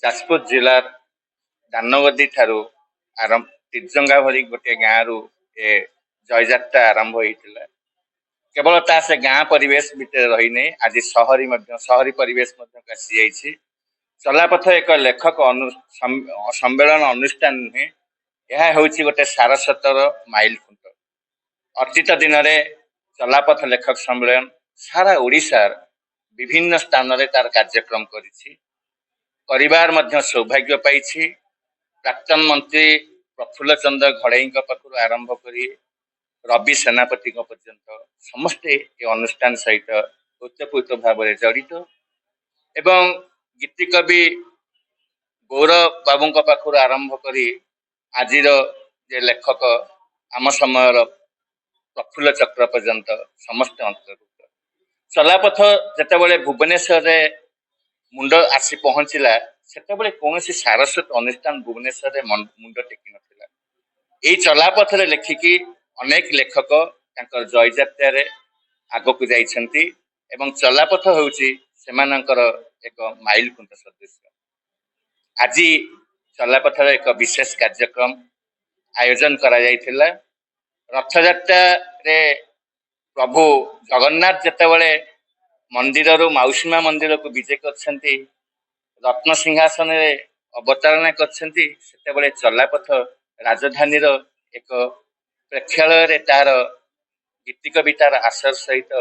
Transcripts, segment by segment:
ଯାଜପୁର ଜିଲ୍ଲାର ଦାନଗଦି ଠାରୁ ଆରମ୍ଭ ତିର୍ଜଙ୍ଗା ଭଳି ଗୋଟିଏ ଗାଁରୁ ଏ ଜୟଯାତ୍ରା ଆରମ୍ଭ ହୋଇଥିଲା। କେବଳ ତା ସେ ଗାଁ ପରିବେଶ ଭିତରେ ରହିନି, ଆଜି ସହରୀ ପରିବେଶ ମଧ୍ୟ ଆସିଯାଇଛି। ଚଲାପଥ ଏକ ଲେଖକ ସମ୍ମେଳନ ଅନୁଷ୍ଠାନ ନୁହେଁ, ଏହା ହେଉଛି ଗୋଟେ ସାରସ୍ୱତର ମାଇଲ ଖୁଣ୍ଟ। ଅତୀତ ଦିନରେ ଚଲାପଥ ଲେଖକ ସମ୍ମେଳନ ସାରା ଓଡ଼ିଶାର ବିଭିନ୍ନ ସ୍ଥାନରେ ତାର କାର୍ଯ୍ୟକ୍ରମ କରିଛି, କରିବାର ମଧ୍ୟ ସୌଭାଗ୍ୟ ପାଇଛି। ପ୍ରାକ୍ତନ ମନ୍ତ୍ରୀ ପ୍ରଫୁଲ୍ଲ ଚନ୍ଦ୍ର ଘଡ଼େଇଙ୍କ ପାଖରୁ ଆରମ୍ଭ କରି ରବି ସେନାପତିଙ୍କ ପର୍ଯ୍ୟନ୍ତ ସମସ୍ତେ ଏ ଅନୁଷ୍ଠାନ ସହିତ ଓତପ୍ରୋତ ଭାବରେ ଜଡ଼ିତ ଏବଂ ଗୀତିକବି ଗୌରବ ବାବୁଙ୍କ ପାଖରୁ ଆରମ୍ଭ କରି ଆଜିର ଯେ ଲେଖକ ଆମ ସମୟର ପ୍ରଫୁଲ୍ଲ ଚକ୍ର ପର୍ଯ୍ୟନ୍ତ ସମସ୍ତେ ଅନ୍ତର୍ଭୁକ୍ତ। ଚଲାପଥ ଯେତେବେଳେ ଭୁବନେଶ୍ୱରରେ ମୁଣ୍ଡ ଆସି ପହଞ୍ଚିଲା, ସେତେବେଳେ କୌଣସି ସାରସ୍ୱତ ଅନୁଷ୍ଠାନ ଭୁବନେଶ୍ୱରରେ ମୁଣ୍ଡ ଟେକି ନଥିଲା। ଏଇ ଚଲାପଥରେ ଲେଖିକି ଅନେକ ଲେଖକ ତାଙ୍କର ଜୟଯାତ୍ରାରେ ଆଗକୁ ଯାଇଛନ୍ତି ଏବଂ ଚଲାପଥ ହେଉଛି ସେମାନଙ୍କର ଏକ ମାଇଲ ଖୁଣ୍ଟ ସଦୃଶ। ଆଜି ଚଲାପଥର ଏକ ବିଶେଷ କାର୍ଯ୍ୟକ୍ରମ ଆୟୋଜନ କରାଯାଇଥିଲା। ରଥଯାତ୍ରାରେ ପ୍ରଭୁ ଜଗନ୍ନାଥ ଯେତେବେଳେ ମନ୍ଦିରରୁ ମାଉସୀ ମା ମନ୍ଦିରକୁ ବିଜେ କରିଛନ୍ତି, ରତ୍ନ ସିଂହାସନରେ ଅବତାରଣା କରିଛନ୍ତି, ସେତେବେଳେ ଚଲାପଥ ରାଜଧାନୀର ଏକ ପ୍ରେକ୍ଷାଳୟରେ ତାର ଗୀତିକବିତାର ଆସର ସହିତ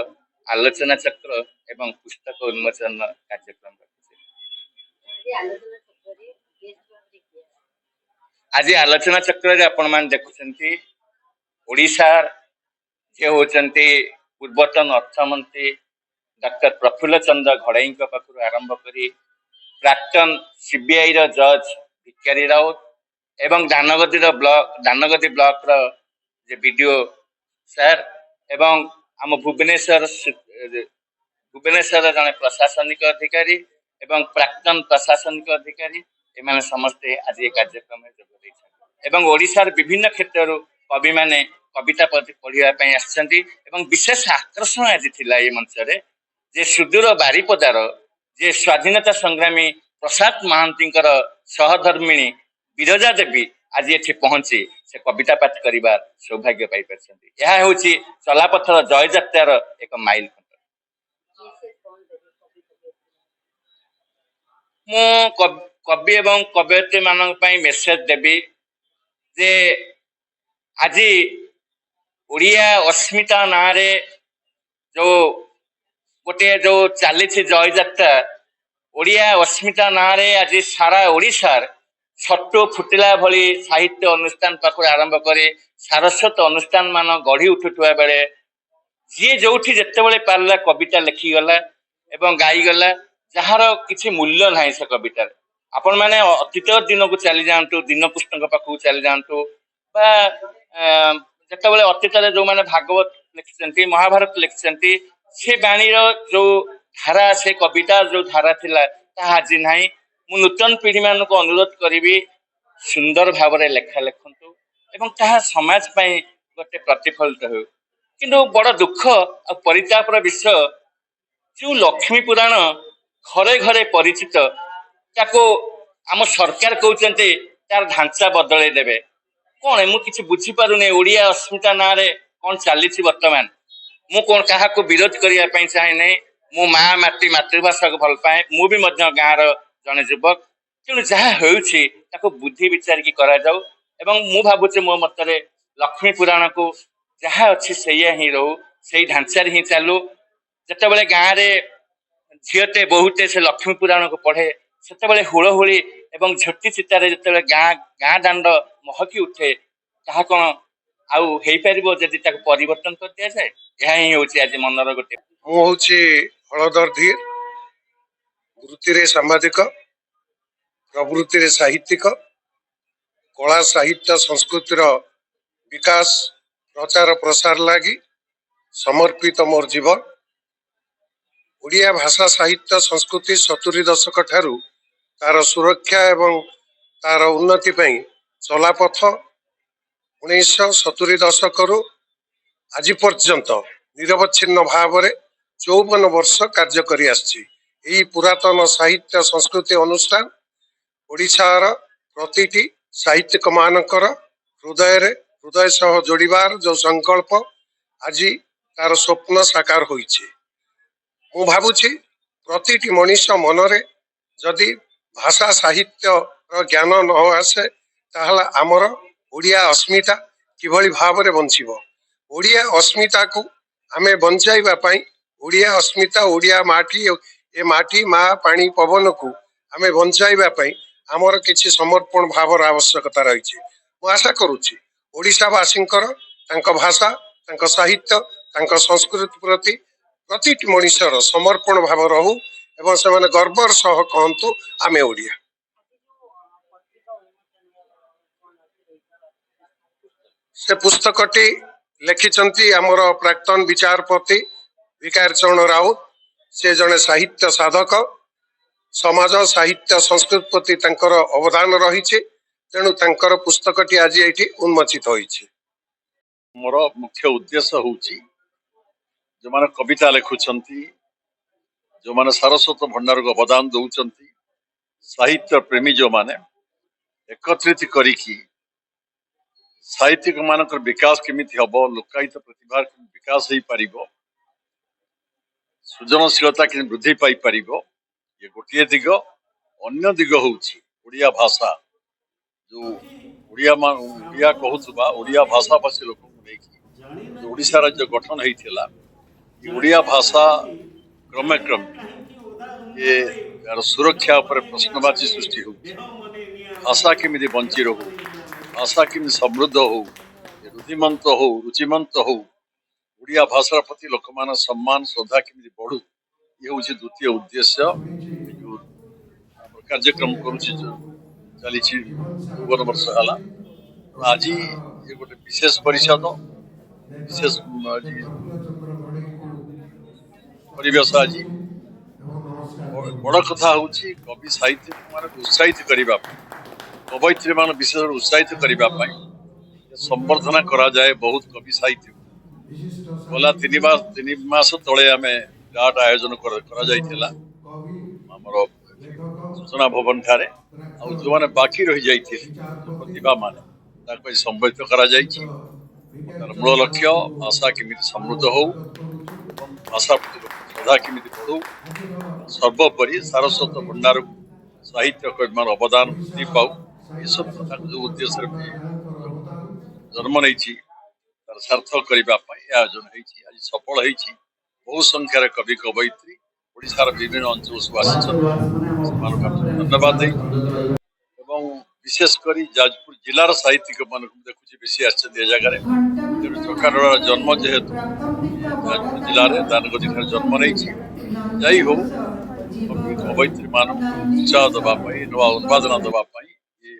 ଆଲୋଚନା ଚକ୍ର ଏବଂ ପୁସ୍ତକ ଉନ୍ମୋଚନ କାର୍ଯ୍ୟକ୍ରମ ରହିଛି। ଆଜି ଆଲୋଚନା ଚକ୍ରରେ ଆପଣମାନେ ଦେଖୁଛନ୍ତି ଓଡ଼ିଶାର ଯିଏ ହେଉଛନ୍ତି ପୂର୍ବତନ ଅର୍ଥମନ୍ତ୍ରୀ ଡକ୍ଟର ପ୍ରଫୁଲ୍ଲ ଚନ୍ଦ୍ର ଘଡ଼େଇଙ୍କ ପାଖରୁ ଆରମ୍ଭ କରି ପ୍ରାକ୍ତନ ସିବିଆଇର ଜଜ୍ ଭିକାରୀ ରାଉତ ଏବଂ ଦାନଗଦି ବ୍ଲକର ଯେ ବିଡିଓ ସାର୍ ଏବଂ ଆମ ଭୁବନେଶ୍ୱର ଜଣେ ପ୍ରଶାସନିକ ଅଧିକାରୀ ଏବଂ ପ୍ରାକ୍ତନ ପ୍ରଶାସନିକ ଅଧିକାରୀ, ଏମାନେ ସମସ୍ତେ ଆଜି ଏ କାର୍ଯ୍ୟକ୍ରମରେ ଯୋଗ ଦେଇଛନ୍ତି ଏବଂ ଓଡ଼ିଶାର ବିଭିନ୍ନ କ୍ଷେତ୍ରରୁ କବିମାନେ କବିତା ପଢ଼ିବା ପାଇଁ ଆସିଛନ୍ତି ଏବଂ ବିଶେଷ ଆକର୍ଷଣ ଆଜି ଥିଲା ଏ ମଞ୍ଚରେ ଯେ ସୁଦୂର ବାରିପଦାର ଯେ ସ୍ୱାଧୀନତା ସଂଗ୍ରାମୀ ପ୍ରସାଦ ମହାନ୍ତିଙ୍କର ସହଧର୍ମିଣୀ ବିରଜା ଦେବୀ ଆଜି ଏଠି ପହଞ୍ଚି ସେ କବିତା ପାଠ କରିବା ସୌଭାଗ୍ୟ ପାଇପାରିଛନ୍ତି। ଏହା ହେଉଛି ଚଲାପଥର ଜୟଯାତ୍ରାର ଏକ ମାଇଲ ଖୁଣ୍ଟ। ମୁଁ କବି ଏବଂ କବୟିତ୍ରୀ ମାନଙ୍କ ପାଇଁ ମେସେଜ ଦେବି ଯେ ଆଜି ଓଡ଼ିଆ ଅସ୍ମିତା ନାଁରେ ଯୋଉ ଚାଲିଛି ଜୟଯାତ୍ରା, ଓଡ଼ିଆ ଅସ୍ମିତା ନାଁରେ ଆଜି ସାରା ଓଡ଼ିଶାର ଛଟୁ ଫୁଟିଲା ଭଳି ସାହିତ୍ୟ ଅନୁଷ୍ଠାନ ପାଖରୁ ଆରମ୍ଭ କରି ସାରସ୍ୱତ ଅନୁଷ୍ଠାନ ମାନ ଗଢ଼ି ଉଠୁଥିବା ବେଳେ ଯିଏ ଯୋଉଠି ଯେତେବେଳେ ପାରିଲା କବିତା ଲେଖିଗଲା ଏବଂ ଗାଇଗଲା, ଯାହାର କିଛି ମୂଲ୍ୟ ନାହିଁ ସେ କବିତାରେ। ଆପଣମାନେ ଅତୀତ ଦିନକୁ ଚାଲି ଯାଆନ୍ତୁ, ଦୀନକୃଷ୍ଣଙ୍କ ପାଖକୁ ଚାଲି ଯାଆନ୍ତୁ ବା ଯେତେବେଳେ ଅତୀତରେ ଯୋଉମାନେ ଭାଗବତ ଲେଖିଛନ୍ତି, ମହାଭାରତ ଲେଖିଛନ୍ତି, ସେ ବାଣୀର ଯୋଉ ଧାରା, ସେ କବିତାର ଯୋଉ ଧାରା ଥିଲା ତାହା ଆଜି ନାହିଁ। ମୁଁ ନୂତନ ପିଢ଼ି ମାନଙ୍କୁ ଅନୁରୋଧ କରିବି ସୁନ୍ଦର ଭାବରେ ଲେଖା ଲେଖନ୍ତୁ ଏବଂ ତାହା ସମାଜ ପାଇଁ ଗୋଟେ ପ୍ରତିଫଳିତ ହେଉ। କିନ୍ତୁ ବଡ଼ ଦୁଃଖ ଆଉ ପରିତାପର ବିଷୟ, ଯୋଉ ଲକ୍ଷ୍ମୀ ପୁରାଣ ଘରେ ଘରେ ପରିଚିତ, ତାକୁ ଆମ ସରକାର କହୁଛନ୍ତି ତାର ଢାଞ୍ଚା ବଦଳେଇ ଦେବେ। କଣ ମୁଁ କିଛି ବୁଝିପାରୁନି ଓଡ଼ିଆ ଅସ୍ମିତା ନାଁରେ କଣ ଚାଲିଛି ବର୍ତ୍ତମାନ। ମୁଁ କଣ କାହାକୁ ବିରୋଧ କରିବା ପାଇଁ ଚାହେଁ ନାହିଁ। ମୁଁ ମା ମାଟି ମାତୃଭାଷାକୁ ଭଲ ପାଏ, ମୁଁ ବି ମଧ୍ୟ ଗାଁର ଜଣେ ଯୁବକ। ତେଣୁ ଯାହା ହେଉଛି ତାକୁ ବୁଦ୍ଧି ବିଚାରିକି କରାଯାଉ ଏବଂ ମୁଁ ଭାବୁଛି ମୋ ମତରେ ଲକ୍ଷ୍ମୀ ପୁରାଣକୁ ଯାହା ଅଛି ସେଇଆ ହିଁ ରହୁ, ସେଇ ଢାଞ୍ଚାରେ ହିଁ ଚାଲୁ। ଯେତେବେଳେ ଗାଁରେ ଝିଅଟେ ବହୁଟେ ସେ ଲକ୍ଷ୍ମୀ ପୁରାଣକୁ ପଢ଼େ, ସେତେବେଳେ ହୁଳହୁଳି ଏବଂ ଝୋଟି ଚିତାରେ ଯେତେବେଳେ ଗାଁ ଦାଣ୍ଡ ମହକି ଉଠେ, ତାହା କଣ ଆଉ ହେଇପାରିବ ଯଦି ତାକୁ ପରିବର୍ତ୍ତନ କରି ଦିଆଯାଏ? ଏହା ହିଁ ହେଉଛି ଆଜି ମନର ଗୋଟେ। ମୁଁ ହଉଛି ହଳଧର ଧୀର, ବୃତ୍ତିରେ ସାମ୍ବାଦିକ, ପ୍ରବୃତ୍ତିରେ ସାହିତ୍ୟିକ। କଳା ସାହିତ୍ୟ ସଂସ୍କୃତିର ବିକାଶ ପ୍ରଚାର ପ୍ରସାର ଲାଗି ସମର୍ପିତ ମୋର ଜୀବନ। ଓଡ଼ିଆ ଭାଷା ସାହିତ୍ୟ ସଂସ୍କୃତି 70 ଦଶକ ଠାରୁ ତାର ସୁରକ୍ଷା ଏବଂ ତାର ଉନ୍ନତି ପାଇଁ ଚଲାପଥ 1970 ଦଶକରୁ ଆଜି ପର୍ଯ୍ୟନ୍ତ ନିରବଚ୍ଛିନ୍ନ ଭାବରେ 54 ବର୍ଷ କାର୍ଯ୍ୟ କରି ଆସିଛି। ଏହି ପୁରାତନ ସାହିତ୍ୟ ସଂସ୍କୃତି ଅନୁଷ୍ଠାନ ओडिशार प्रतिटी साहित्यिक मानकर हृदय सह जोड़िबार जो संकल्प आज तार स्वप्न साकार होइछे। मु भाबुछि प्रतिटी मनीष मनरे जदि भाषा साहित्य ज्ञान न आसे ताहला आमर ओडिया अस्मिता किभଳି भावरे बंचिबो। ओडिया अस्मिता को आमे बंचाइबा पई ओडिया अस्मिता ओडिया माटी ए माटी मा पानी पवन को आमे बंचाइबा पई आमर किछि समर्पण भावर आवश्यकता रहिछि। मु आशा करूछि ओडिशावासींकर तांको भाषा तांको साहित्य तांको संस्कृति प्रति प्रतिटी मनीषर समर्पण भाव रहू एवं से गर्वर सह कहतु आमे ओडिया। से पुस्तकटी लिखिछंती आमर प्राक्तन विचारपति विकार चरण राउत। से जने साहित्य साधक समाज साहित्य संस्कृति प्रति तांकर अवदान रहिछि तेणु तांकर पुस्तकटी आज एठी उन्मोचित होइछि। मोर मुख्य उद्देश्य होउछि जो माने कविता लिखुछंती जो माने सारस्वत भंडार को अवदान दउछंती साहित्य प्रेमी जो माने एकत्रित करिकी साहित्यिक मानकर विकास केमिति हबो लोकायत प्रतिभा विकास होई परिबो सृजनशीलता के वृद्धि पाई परिबो ये गोटे दिग। अन्य दिग होउछि ओडिया भाषा जो ओडिया कहूथबा ओडिया भाषा भाषी लोक जो ओडिशा राज्य गठन होइथिला ओडिया भाषा क्रमे क्रमे ये यार सुरक्षा पर प्रश्नवाची सृष्टि होउछि। भाषा केमिति बंची रहू भाषा केमिति समृद्ध हो रुधिमंत हो रुचिमंत हो ओडिया भाषा प्रति लोक मान सम्मान श्रद्धा केमिति बढ़ू ये हूँ द्वितीय उद्देश्य कार्यक्रम करुछि चली भुवन वर्ष है। आज ये गोटे विशेष परिषद विशेष परिवेश आज बड़ कथा हूँ कवि साहित्य मान उत्साहित करने कवयित्री मान विशेष उत्साहित करने संवर्धना करा जाए बहुत कवि साहित्य गला तीन मास तले आम गाट आयोजन सूचना भवन ठारे जो मैंने बाकी रही जाइए प्रतिभा माने संबोधित करा मूल लक्ष्य भाषा केमिति समृद्ध हो भाषा प्रति श्रद्धा केमिति बढ़ू सर्वोपरि सारस्वत भंडार साहित्य कवि मान अवदान वृद्धि पाऊ ये सब कथा जो उद्देश्य जन्म नहीं तार सार्थक करने आयोजन आज सफल होती बहु संख्यार कवि कवयित्री ओडिशार विभिन्न अंचल सब धन्यवाद विशेषकर जाजपुर जिलार साहित्यिक मान देखुची बेसी आछन जगार चकाडोर जन्म जेहेतु जाजपुर जिले में दानगदी जन्म नहीं जाई हो कवि कवयित्री मान उत्साह देवाई नवा उत्पादन देवाई ये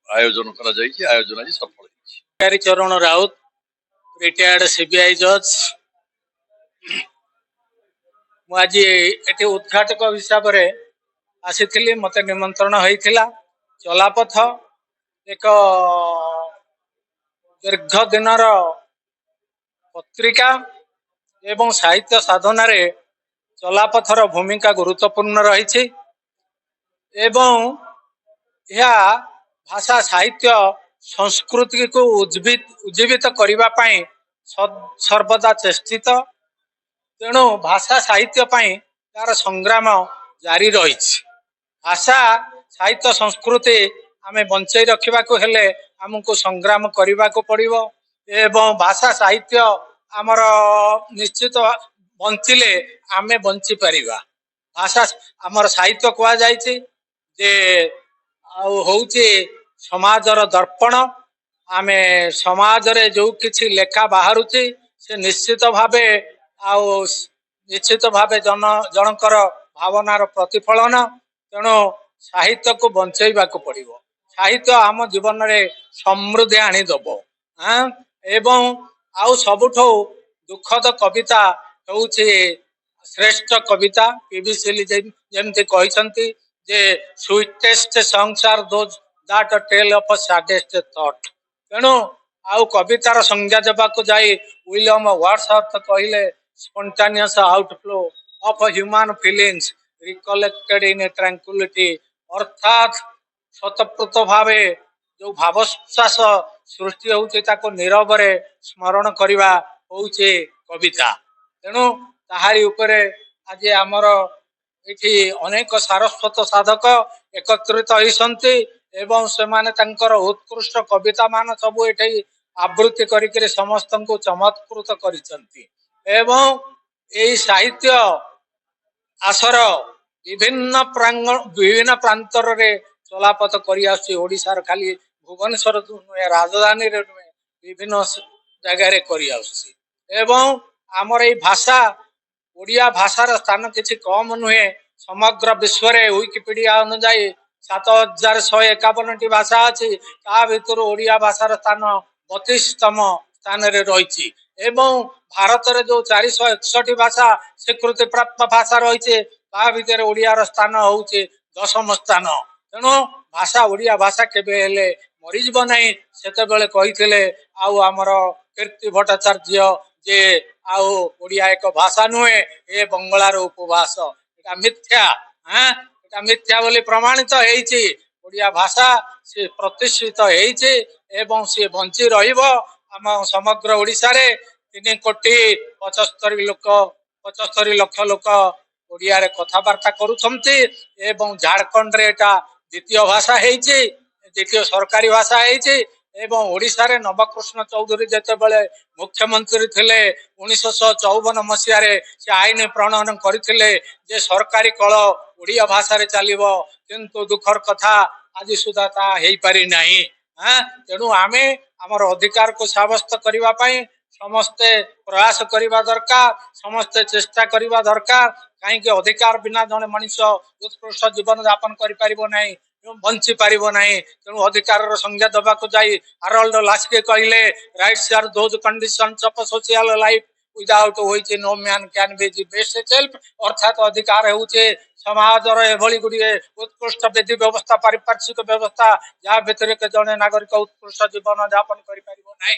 आयोजन करा आयोजन आज सफल विकारी चरण राउत रिटायर्ड सीबीआई जज मुझे ये उद्घाटक हिसाब से आसी मत निमंत्रण होता चलापथ एक दीर्घ दिन पत्रिका एवं साहित्य साधन चलापथर भूमिका गुरुत्वपूर्ण रही एवं यह भाषा साहित्य संस्कृति को उज्जीवित करने सर्वदा चेष्टित तेणु भाषा साहित्य तार संग्राम जारी रही भाषा साहित्य संस्कृति आमे बंचाई रखा हेले आमको संग्राम करने को पड़ो एवं भाषा साहित्य आमर निश्चित बंचिले आमे बंची परिबा। भाषा आमर साहित्य कह जाए होउची समाजर दर्पण आमे समाज रे जो किछि लेखा बाहरुची से निश्चित भावे जनकर भावनार प्रतिफलन तेणु साहित्य को बंचाइबा को पड़िबो। साहित्य आम जीवन में समृद्धि आनीदब एवं आउ सबुठो दुखद कविता होउछि श्रेष्ठ कविता पीवी सिली जेमती कहते जे sweetest songs are those that tell of a saddest thought तेणु आउ कवितार संज्ञा देवाक जाई विलियम वर्ड्सवर्थ कहले spontaneous outflow of human feelings recollected in a tranquility अर्थात ସ୍ୱତଃପ୍ରତ ଭାବେ ଯୋଉ ଭାବଶ୍ୱାସ ସୃଷ୍ଟି ହଉଛି ତାକୁ ନିରବରେ ସ୍ମରଣ କରିବା ହଉଛି କବିତା। ତେଣୁ ତାହାରି ଉପରେ ଆଜି ଆମର ଏଠି ଅନେକ ସାରସ୍ୱତ ସାଧକ ଏକତ୍ରିତ ହେଇଛନ୍ତି ଏବଂ ସେମାନେ ତାଙ୍କର ଉତ୍କୃଷ୍ଟ କବିତା ମାନ ସବୁ ଏଠି ଆବୃତ୍ତି କରିକିରି ସମସ୍ତଙ୍କୁ ଚମତ୍କୃତ କରିଛନ୍ତି ଏବଂ ଏହି ସାହିତ୍ୟ ଆସର ବିଭିନ୍ନ ପ୍ରାନ୍ତରରେ ଚଲାପଥ କରି ଆସୁଛି। ଓଡ଼ିଶାର ଖାଲି ଭୁବନେଶ୍ୱର ନୁହେଁ, ରାଜଧାନୀରେ ନୁହେଁ, ବିଭିନ୍ନ ଜାଗାରେ କରି ଆସୁଛି ଏବଂ ଆମର ଏଇ ଭାଷା ଓଡ଼ିଆ ଭାଷାର ସ୍ଥାନ କିଛି କମ ନୁହେଁ। ସମଗ୍ର ବିଶ୍ୱରେ ୱିକିପିଡିଆ ଅନୁଯାୟୀ 7151ଟି ଭାଷା ଅଛି। ତା ଭିତରୁ ଓଡ଼ିଆ ଭାଷାର ସ୍ଥାନ 32ତମ ସ୍ଥାନରେ ରହିଛି ଏବଂ ଭାରତରେ ଯୋଉ 461ଟି ଭାଷା ସ୍ୱୀକୃତି ପ୍ରାପ୍ତ ଭାଷା ରହିଛି ତା ଭିତରେ ଓଡ଼ିଆର ସ୍ଥାନ ହଉଛି 10ମ ସ୍ଥାନ। ତେଣୁ ଭାଷା ଓଡ଼ିଆ ଭାଷା କେବେ ହେଲେ ମରିଯିବ ନାହିଁ। ସେତେବେଳେ କହିଥିଲେ ଆଉ ଆମର କୀର୍ତ୍ତି ଭଟ୍ଟାଚାର୍ଯ୍ୟ ଯେ ଆଉ ଓଡ଼ିଆ ଏକ ଭାଷା ନୁହେଁ, ଏ ବଙ୍ଗଳାର ଉପଭାଷ। ଏଟା ମିଥ୍ୟା। ଏଟା ମିଥ୍ୟା ବୋଲି ପ୍ରମାଣିତ ହେଇଛି। ଓଡ଼ିଆ ଭାଷା ସେ ପ୍ରତିଷ୍ଠିତ ହେଇଛି ଏବଂ ସିଏ ବଞ୍ଚି ରହିବ। ଆମ ସମଗ୍ର ଓଡ଼ିଶାରେ 3,75,75 ଲକ୍ଷ ଲୋକ ଓଡ଼ିଆରେ କଥାବାର୍ତ୍ତା କରୁଛନ୍ତି ଏବଂ ଝାଡଖଣ୍ଡରେ ଏଟା ଦ୍ୱିତୀୟ ଭାଷା ହେଇଛି, ଦ୍ୱିତୀୟ ସରକାରୀ ଭାଷା ହେଇଛି ଏବଂ ଓଡ଼ିଶାରେ ନବକୃଷ୍ଣ ଚୌଧୁରୀ ଯେତେବେଳେ ମୁଖ୍ୟମନ୍ତ୍ରୀ ଥିଲେ 1954 ମସିହାରେ ସେ ଆଇନ ପ୍ରଣୟନ କରିଥିଲେ ଯେ ସରକାରୀ କଳ ଓଡ଼ିଆ ଭାଷାରେ ଚାଲିବ, କିନ୍ତୁ ଦୁଃଖର କଥା ଆଜି ସୁଦ୍ଧା ତାହା ହେଇପାରି ନାହିଁ। ତେଣୁ ଆମେ ଆମର ଅଧିକାରକୁ ସାବ୍ୟସ୍ତ କରିବା ପାଇଁ ସମସ୍ତେ ପ୍ରୟାସ କରିବା ଦରକାର, ସମସ୍ତେ ଚେଷ୍ଟା କରିବା ଦରକାର। କାହିଁକି ଅଧିକାର ବିନା ଜଣେ ମଣିଷ ଉତ୍କୃଷ୍ଟ ଜୀବନ ଯାପନ କରିପାରିବ ନାହିଁ, ବଞ୍ଚି ପାରିବ ନାହିଁ। ତେଣୁ ଅଧିକାରର ସଂଜ୍ଞା ଦେବାକୁ ଯାଇ ହାରୋଲ୍ଡ ଲାସ୍କି କହିଲେ rights R those conditions of social life without which no man can be the best self. ଅର୍ଥାତ ଅଧିକାର ହେଉଛି ସମାଜର ଏଭଳି ଗୁଡ଼ିଏ ଉତ୍କୃଷ୍ଟ ବିଧି ବ୍ୟବସ୍ଥା, ପାରିପାର୍ଶ୍ୱିକ ବ୍ୟବସ୍ଥା ଯାହା ଭିତରେ ଜଣେ ନାଗରିକ ଉତ୍କୃଷ୍ଟ ଜୀବନ ଯାପନ କରିପାରିବ ନାହିଁ।